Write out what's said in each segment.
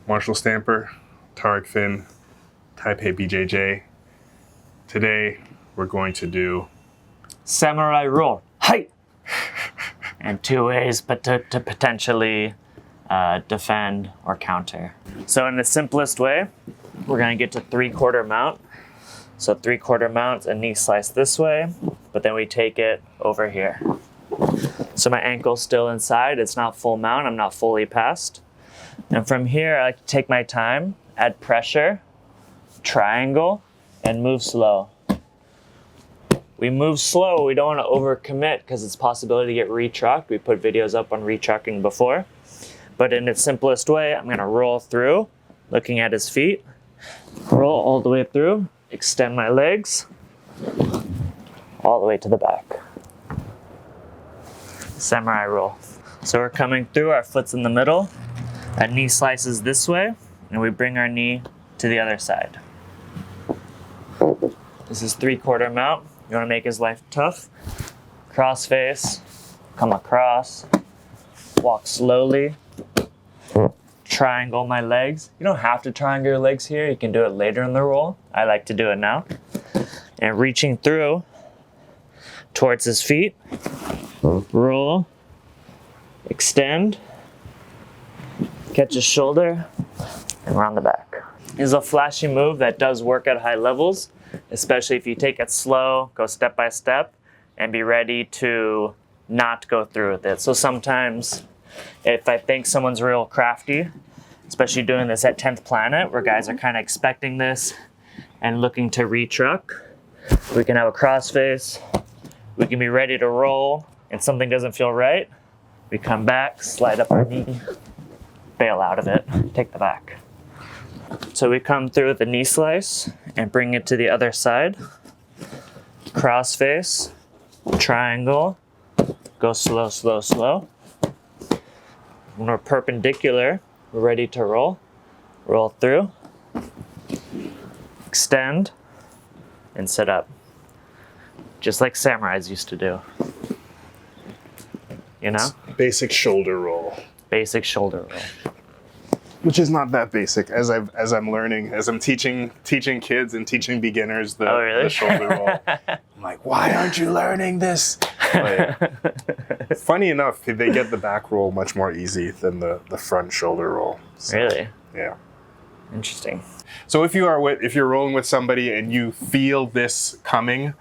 Martial Stamper, Tahric Finn, Taipei BJJ. Today, we're going to do samurai roll. Hi! And 2 ways but to potentially defend or counter. So in the simplest way, we're gonna get to 3/4 mount. So 3/4 mount, a knee slice this way, but then we take it over here. So my ankle's still inside, it's not full mount, I'm not fully past. And from here, I like to take my time, add pressure, triangle, and move slow. We move slow, we don't want to overcommit because it's a possibility to get retrucked. We put videos up on retrucking before. But in its simplest way, I'm gonna roll through, looking at his feet, roll all the way through, extend my legs, all the way to the back. Samurai roll. So we're coming through, our foot's in the middle, that knee slices this way, and we bring our knee to the other side. This is 3/4 mount. You wanna make his life tough. Cross face, come across, walk slowly, triangle my legs. You don't have to triangle your legs here, you can do it later in the roll. I like to do it now. And reaching through towards his feet, roll, extend, catch his shoulder, and round the back. This is a flashy move that does work at high levels, especially if you take it slow, go step by step, and be ready to not go through with it. So sometimes, if I think someone's real crafty, especially doing this at 10th Planet, where guys are kind of expecting this and looking to retruck, we can have a crossface, we can be ready to roll, and something doesn't feel right, we come back, slide up our knee, bail out of it, take the back. So we come through with the knee slice and bring it to the other side, crossface, triangle, go slow, slow, slow. When we're perpendicular, we're ready to roll. Roll through, extend, and sit up. Just like samurais used to do. You know? basic shoulder roll. Basic shoulder roll. Which is not that basic, as I'm learning, as I'm teaching kids and teaching beginners the, Oh, really? the shoulder roll. I'm like, why aren't you learning this? But funny enough, they get the back roll much more easy than the front shoulder roll. So, Really? yeah. Interesting. So if you're rolling with somebody and you feel this coming,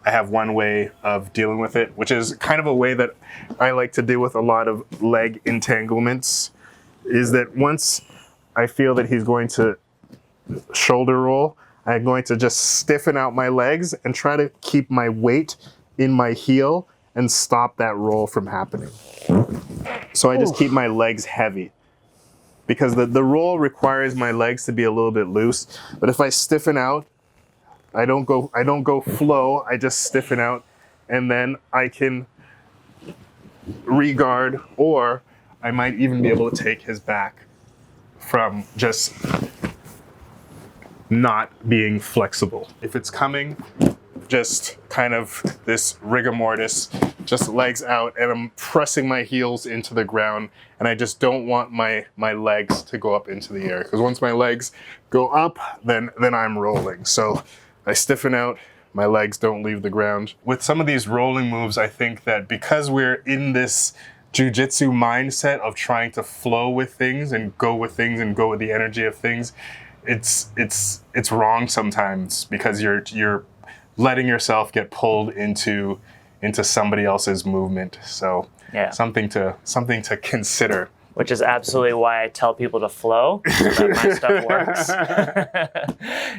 I have one way of dealing with it, which is kind of a way that I like to deal with a lot of leg entanglements, is that once I feel that he's going to shoulder roll, I'm going to just stiffen out my legs and try to keep my weight in my heel and stop that roll from happening. So I just keep my legs heavy, because the roll requires my legs to be a little bit loose. But if I stiffen out, I don't go flow, I just stiffen out, and then I can regard, or I might even be able to take his back from just not being flexible. If it's coming, just kind of this rigor mortis, just legs out, and I'm pressing my heels into the ground, and I just don't want my legs to go up into the air, because once my legs go up, then I'm rolling. So I stiffen out, my legs don't leave the ground. With some of these rolling moves, I think that because we're in this Jiu-Jitsu mindset of trying to flow with things and go with the energy of things, it's wrong sometimes, because you're letting yourself get pulled into somebody else's movement. So Yeah. something to consider. Which is absolutely why I tell people to flow, so that my stuff works.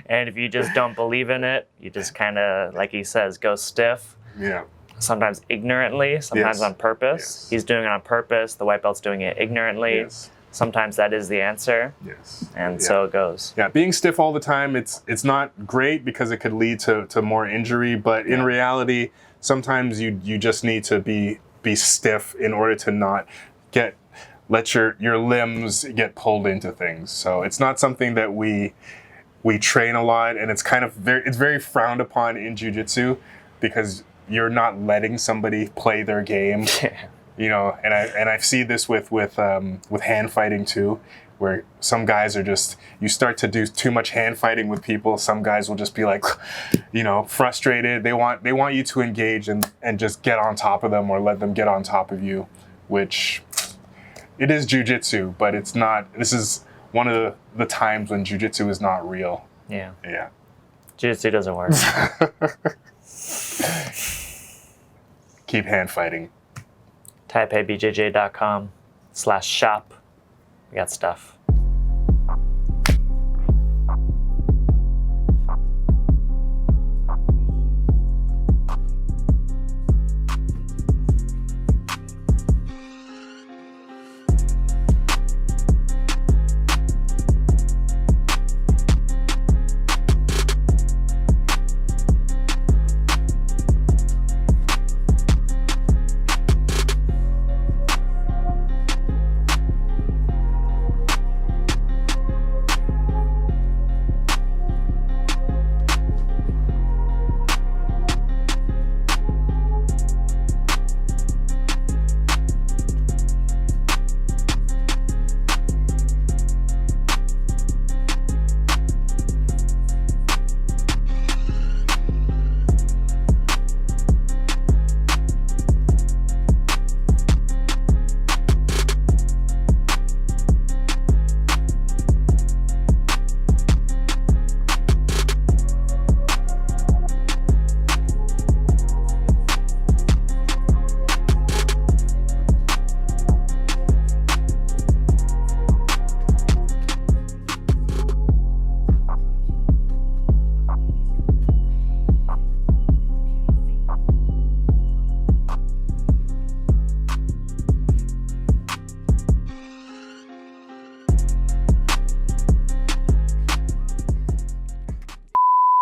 And if you just don't believe in it, you just kind of, like he says, go stiff. Yeah. Sometimes ignorantly, sometimes Yes. on purpose. Yes. He's doing it on purpose. The white belt's doing it ignorantly. Yes. Sometimes that is the answer. Yes. And Yeah. so it goes. Yeah, being stiff all the time, it's not great, because it could lead to more injury. But in reality, sometimes you just need to be stiff in order to not let your limbs get pulled into things. So it's not something that we train a lot, and it's kind of very frowned upon in jiu-jitsu, because you're not letting somebody play their game. You know, and I see this with hand fighting too, where some guys are just, you start to do too much hand fighting with people. Some guys will just be like, frustrated. They want you to engage and just get on top of them or let them get on top of you, which it is jiu-jitsu, but it's not. This is one of the times when jiu-jitsu is not real. Yeah. Yeah. Jiu-jitsu doesn't work. Keep hand fighting. TaipeiBJJ.com/shop. We got stuff.